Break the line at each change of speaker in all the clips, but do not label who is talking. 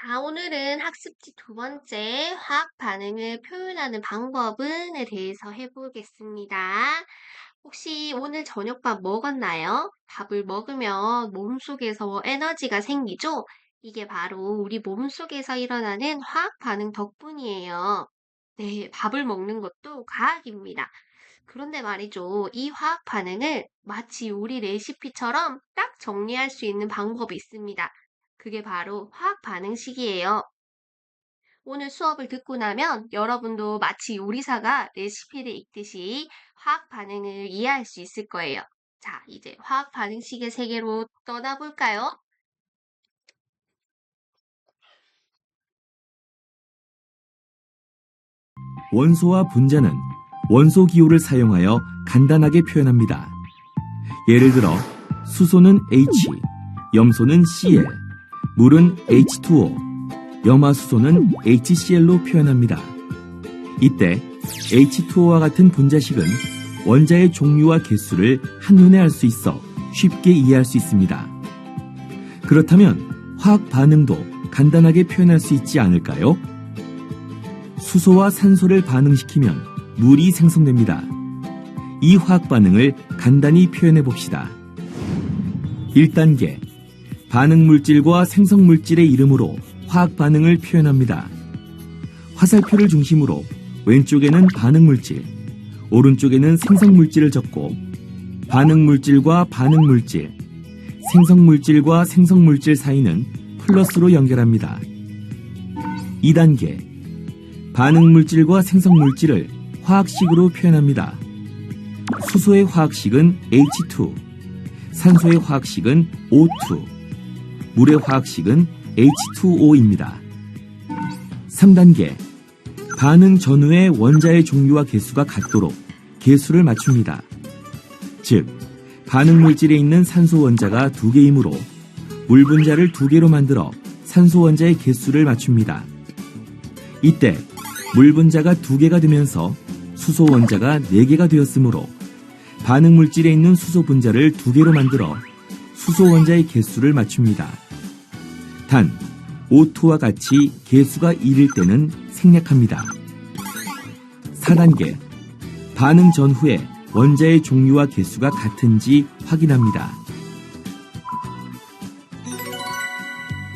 자, 오늘은 학습지 두 번째 화학 반응을 표현하는 방법은에 대해서 해보겠습니다. 혹시 오늘 저녁밥 먹었나요? 밥을 먹으면 몸속에서 에너지가 생기죠? 이게 바로 우리 몸속에서 일어나는 화학 반응 덕분이에요. 네, 밥을 먹는 것도 과학입니다. 그런데 말이죠. 이 화학 반응을 마치 요리 레시피처럼 딱 정리할 수 있는 방법이 있습니다. 그게 바로 화학 반응식이에요. 오늘 수업을 듣고 나면 여러분도 마치 요리사가 레시피를 읽듯이 화학 반응을 이해할 수 있을 거예요. 자, 이제 화학 반응식의 세계로 떠나볼까요?
원소와 분자는 원소 기호를 사용하여 간단하게 표현합니다. 예를 들어 수소는 H, 염소는 Cl, 물은 H2O, 염화수소는 HCl로 표현합니다. 이때 H2O와 같은 분자식은 원자의 종류와 개수를 한눈에 알 수 있어 쉽게 이해할 수 있습니다. 그렇다면 화학 반응도 간단하게 표현할 수 있지 않을까요? 수소와 산소를 반응시키면 물이 생성됩니다. 이 화학 반응을 간단히 표현해 봅시다. 1단계. 반응 물질과 생성 물질의 이름으로 화학 반응을 표현합니다. 화살표를 중심으로 왼쪽에는 반응 물질, 오른쪽에는 생성 물질을 적고 반응 물질과 반응 물질, 생성 물질과 생성 물질 사이는 플러스로 연결합니다. 2단계. 반응 물질과 생성 물질을 화학식으로 표현합니다. 수소의 화학식은 H2, 산소의 화학식은 O2, 물의 화학식은 H2O입니다. 3단계. 반응 전후의 원자의 종류와 개수가 같도록 개수를 맞춥니다. 즉, 반응 물질에 있는 산소 원자가 2개이므로 물 분자를 2개로 만들어 산소 원자의 개수를 맞춥니다. 이때 물 분자가 2개가 되면서 수소 원자가 4개가 되었으므로 반응 물질에 있는 수소 분자를 2개로 만들어 수소 원자의 개수를 맞춥니다. 단, O2와 같이 개수가 1일 때는 생략합니다. 4단계. 반응 전후에 원자의 종류와 개수가 같은지 확인합니다.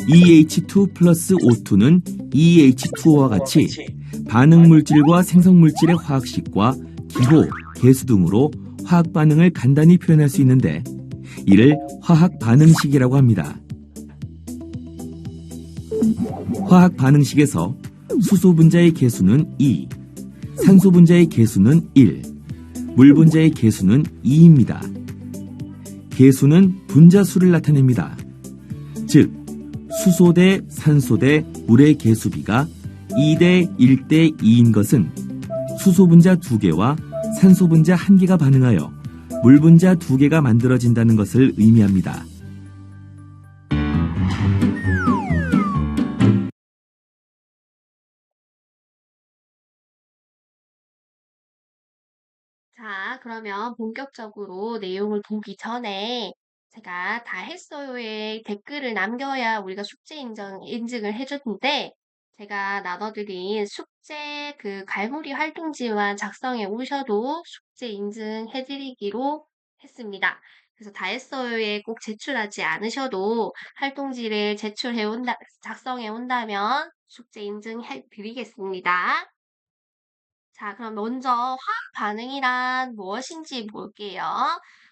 EH2 플러스 O2는 EH2O와 같이 반응 물질과 생성 물질의 화학식과 기호, 개수 등으로 화학 반응을 간단히 표현할 수 있는데 이를 화학 반응식이라고 합니다. 화학 반응식에서 수소 분자의 개수는 2, 산소 분자의 개수는 1, 물 분자의 개수는 2입니다. 개수는 분자수를 나타냅니다. 즉, 수소 대 산소 대 물의 개수비가 2대 1대 2인 것은 수소 분자 2개와 산소 분자 1개가 반응하여 물 분자 2개가 만들어진다는 것을 의미합니다.
자, 그러면 본격적으로 내용을 보기 전에 제가 다 했어요에 댓글을 남겨야 우리가 숙제 인증을 해줬는데 제가 나눠드린 숙제 그 갈무리 활동지만 작성해 오셔도 숙제 인증해드리기로 했습니다. 그래서 다 했어요에 꼭 제출하지 않으셔도 활동지를 작성해 온다면 숙제 인증해 드리겠습니다. 자, 그럼 먼저 화학 반응이란 무엇인지 볼게요.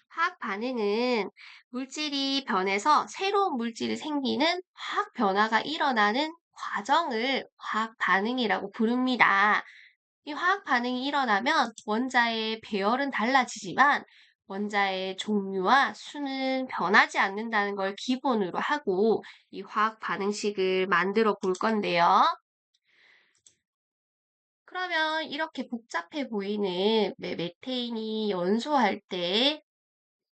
화학 반응은 물질이 변해서 새로운 물질이 생기는 화학 변화가 일어나는 과정을 화학 반응이라고 부릅니다. 이 화학 반응이 일어나면 원자의 배열은 달라지지만 원자의 종류와 수는 변하지 않는다는 걸 기본으로 하고 이 화학 반응식을 만들어 볼 건데요. 그러면 이렇게 복잡해 보이는 메테인이 연소할 때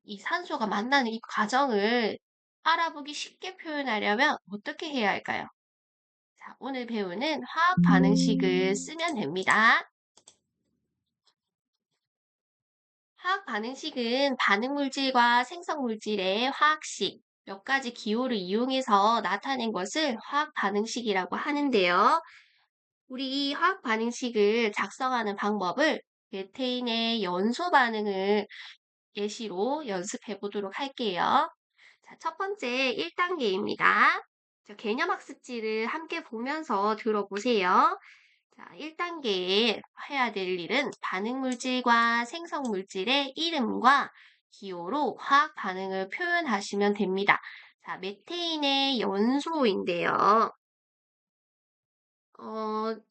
이 산소가 만나는 이 과정을 알아보기 쉽게 표현하려면 어떻게 해야 할까요? 자, 오늘 배우는 화학 반응식을 쓰면 됩니다. 화학 반응식은 반응 물질과 생성 물질의 화학식, 몇 가지 기호를 이용해서 나타낸 것을 화학 반응식이라고 하는데요. 우리 이 화학 반응식을 작성하는 방법을 메테인의 연소 반응을 예시로 연습해 보도록 할게요. 자, 첫 번째 1단계입니다. 개념학습지를 함께 보면서 들어보세요. 자, 1단계에 해야 될 일은 반응물질과 생성물질의 이름과 기호로 화학 반응을 표현하시면 됩니다. 자, 메테인의 연소인데요.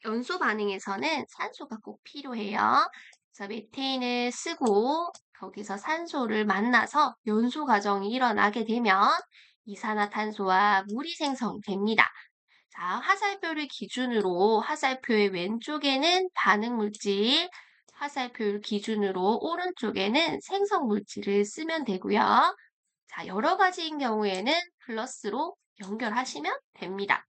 연소 반응에서는 산소가 꼭 필요해요. 그래서 메테인을 쓰고 거기서 산소를 만나서 연소 과정이 일어나게 되면 이산화탄소와 물이 생성됩니다. 자, 화살표를 기준으로 화살표의 왼쪽에는 반응물질, 화살표를 기준으로 오른쪽에는 생성물질을 쓰면 되고요. 자, 여러 가지인 경우에는 플러스로 연결하시면 됩니다.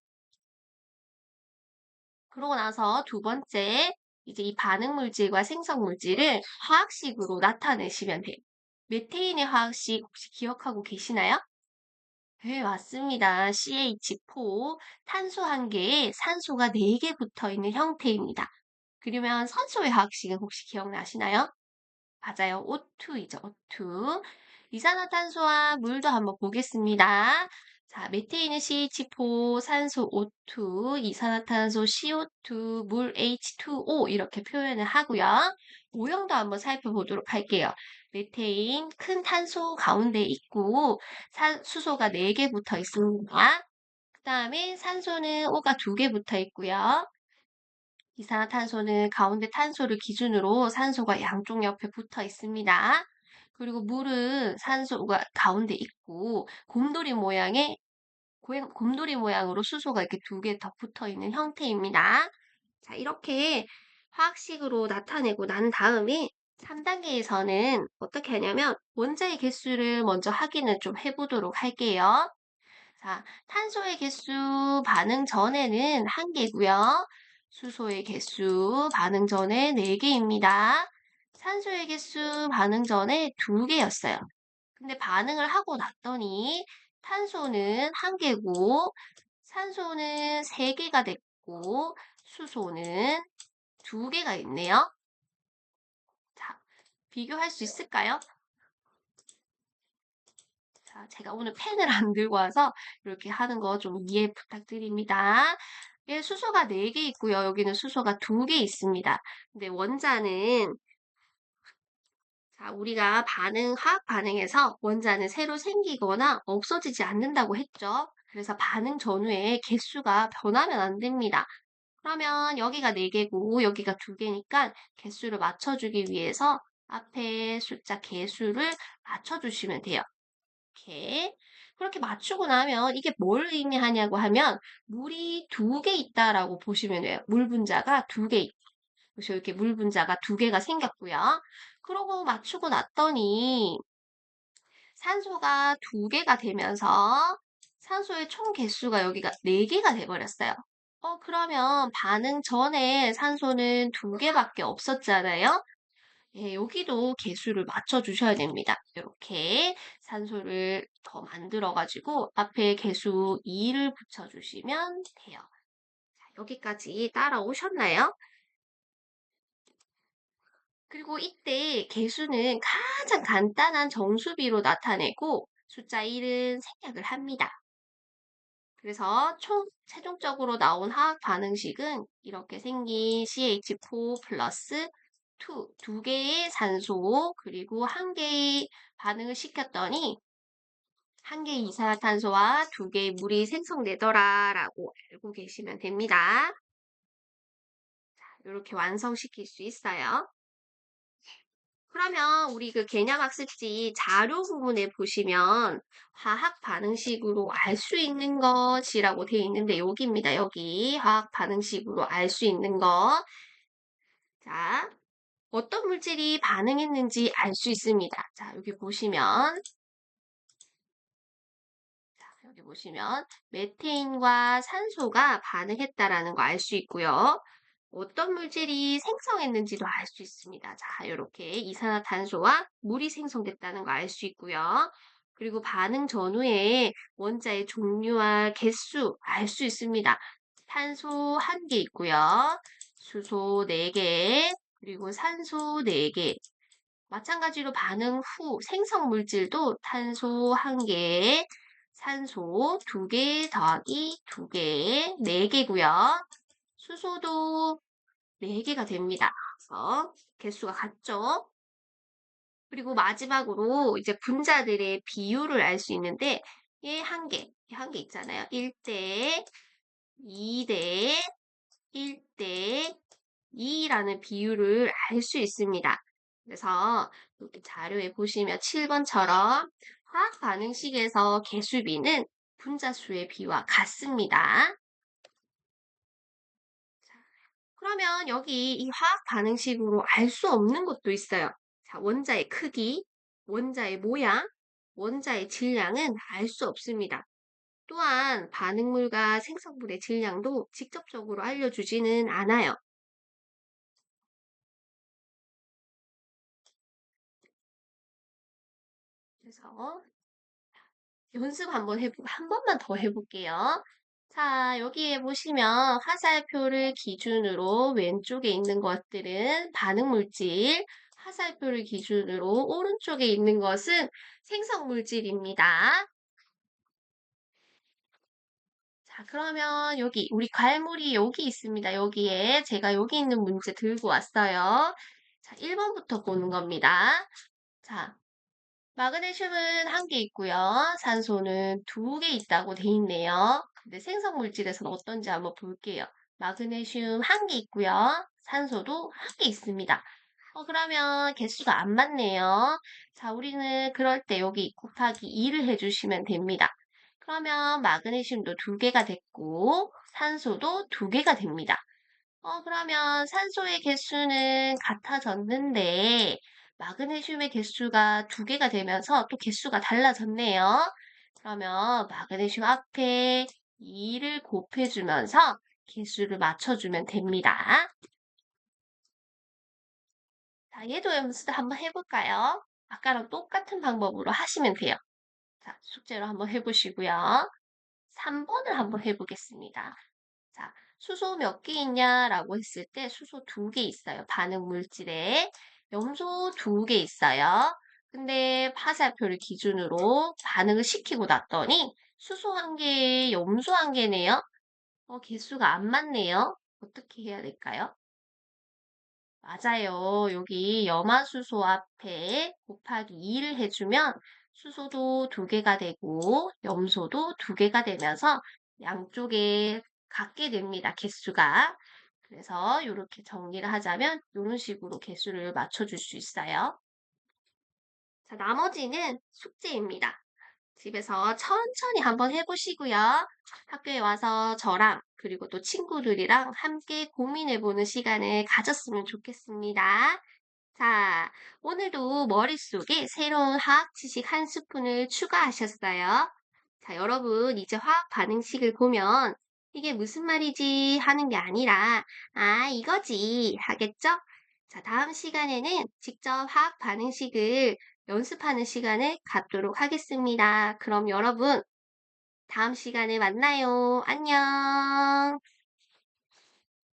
그러고 나서 두 번째, 이제 이 반응물질과 생성물질을 화학식으로 나타내시면 돼요. 메테인의 화학식 혹시 기억하고 계시나요? 네, 맞습니다. CH4, 탄소 한 개에 산소가 4개 붙어 있는 형태입니다. 그러면 선소의 화학식은 혹시 기억나시나요? 맞아요. O2이죠. O2. 이산화탄소와 물도 한번 보겠습니다. 자, 메테인은 CH4, 산소 O2, 이산화탄소 CO2, 물 H2O 이렇게 표현을 하고요. 모형도 한번 살펴보도록 할게요. 메테인 큰 탄소 가운데 있고 수소가 4개 붙어 있습니다. 그 다음에 산소는 O가 2개 붙어 있고요. 이산화탄소는 가운데 탄소를 기준으로 산소가 양쪽 옆에 붙어 있습니다. 그리고 물은 산소가 가운데 있고 곰돌이 모양으로 수소가 이렇게 2개 더 붙어 있는 형태입니다. 자, 이렇게 화학식으로 나타내고 난 다음에 3단계에서는 어떻게 하냐면 원자의 개수를 먼저 확인을 좀 해보도록 할게요. 자, 탄소의 개수 반응 전에는 1개고요. 수소의 개수 반응 전에 4개입니다. 산소의 개수 반응 전에 2개였어요. 근데 반응을 하고 났더니 탄소는 1개고 산소는 3개가 됐고 수소는 2개가 있네요. 자, 비교할 수 있을까요? 자, 제가 오늘 펜을 안 들고 와서 이렇게 하는 거 좀 이해 부탁드립니다. 예, 수소가 4개 있고요. 여기는 수소가 2개 있습니다. 근데 원자는 자, 우리가 화학 반응에서 원자는 새로 생기거나 없어지지 않는다고 했죠. 그래서 반응 전후에 개수가 변하면 안 됩니다. 그러면 여기가 4개고 여기가 2개니까 개수를 맞춰주기 위해서 앞에 숫자 개수를 맞춰주시면 돼요. 이렇게. 그렇게 맞추고 나면 이게 뭘 의미하냐고 하면 물이 2개 있다라고 보시면 돼요. 물 분자가 2개 있다. 그래서 이렇게 물 분자가 2개가 생겼고요. 그러고 맞추고 났더니 산소가 2개가 되면서 산소의 총 개수가 여기가 4개가 돼버렸어요. 그러면 반응 전에 산소는 2개밖에 없었잖아요. 예, 여기도 개수를 맞춰주셔야 됩니다. 이렇게 산소를 더 만들어가지고 앞에 개수 2를 붙여주시면 돼요. 자, 여기까지 따라오셨나요? 그리고 이때 개수는 가장 간단한 정수비로 나타내고 숫자 1은 생략을 합니다. 그래서 최종적으로 나온 화학 반응식은 이렇게 생긴 CH4 플러스 2 개의 산소 그리고 1개의 반응을 시켰더니 1개의 이산화탄소와 2개의 물이 생성되더라라고 알고 계시면 됩니다. 이렇게 완성시킬 수 있어요. 그러면 우리 그 개념학습지 자료 부분에 보시면 화학 반응식으로 알 수 있는 것이라고 되어 있는데 여기입니다. 여기 화학 반응식으로 알 수 있는 것. 자, 어떤 물질이 반응했는지 알 수 있습니다. 자, 여기 보시면 메테인과 산소가 반응했다라는 거 알 수 있고요. 어떤 물질이 생성했는지도 알 수 있습니다. 자, 이렇게 이산화탄소와 물이 생성됐다는 거 알 수 있고요. 그리고 반응 전후에 원자의 종류와 개수 알 수 있습니다. 탄소 1개 있고요. 수소 4개, 그리고 산소 4개. 마찬가지로 반응 후 생성 물질도 탄소 1개, 산소 2개 더하기 2개, 4개고요. 수소도 4개가 됩니다. 그래서 개수가 같죠? 그리고 마지막으로 이제 분자들의 비율을 알 수 있는데 얘 한 개 있잖아요. 1대 2대 1대 2라는 비율을 알 수 있습니다. 그래서 여기 자료에 보시면 7번처럼 화학 반응식에서 개수비는 분자수의 비와 같습니다. 그러면 여기 이 화학 반응식으로 알 수 없는 것도 있어요. 자, 원자의 크기, 원자의 모양, 원자의 질량은 알 수 없습니다. 또한 반응물과 생성물의 질량도 직접적으로 알려주지는 않아요. 그래서 연습 한 번만 더 해볼게요. 자, 여기에 보시면 화살표를 기준으로 왼쪽에 있는 것들은 반응물질, 화살표를 기준으로 오른쪽에 있는 것은 생성물질입니다. 자, 그러면 여기, 우리 과일물이 여기 있습니다. 여기에 제가 여기 있는 문제 들고 왔어요. 자, 1번부터 보는 겁니다. 자, 마그네슘은 1개 있고요. 산소는 2개 있다고 돼 있네요. 근데 생성 물질에서는 어떤지 한번 볼게요. 마그네슘 1개 있고요. 산소도 1개 있습니다. 그러면 개수가 안 맞네요. 자, 우리는 그럴 때 여기 곱하기 2를 해주시면 됩니다. 그러면 마그네슘도 2개가 됐고 산소도 2개가 됩니다. 그러면 산소의 개수는 같아졌는데, 마그네슘의 개수가 2개가 되면서 또 개수가 달라졌네요. 그러면 마그네슘 앞에 2를 곱해주면서 개수를 맞춰주면 됩니다. 자, 얘도 연습 한번 해볼까요? 아까랑 똑같은 방법으로 하시면 돼요. 자, 숙제로 한번 해보시고요. 3번을 한번 해보겠습니다. 자, 수소 몇 개 있냐라고 했을 때 수소 2개 있어요. 반응 물질에. 염소 2개 있어요. 근데 화살표를 기준으로 반응을 시키고 났더니 수소 1개, 염소 1개네요. 개수가 안 맞네요. 어떻게 해야 될까요? 맞아요. 여기 염화수소 앞에 곱하기 2를 해주면 수소도 2개가 되고 염소도 2개가 되면서 양쪽에 같게 됩니다. 개수가. 그래서 이렇게 정리를 하자면 이런 식으로 개수를 맞춰줄 수 있어요. 자, 나머지는 숙제입니다. 집에서 천천히 한번 해보시고요. 학교에 와서 저랑 그리고 또 친구들이랑 함께 고민해보는 시간을 가졌으면 좋겠습니다. 자, 오늘도 머릿속에 새로운 화학 지식 한 스푼을 추가하셨어요. 자, 여러분, 이제 화학 반응식을 보면 이게 무슨 말이지 하는 게 아니라, 아, 이거지 하겠죠? 자, 다음 시간에는 직접 화학 반응식을 연습하는 시간을 갖도록 하겠습니다. 그럼 여러분, 다음 시간에 만나요. 안녕.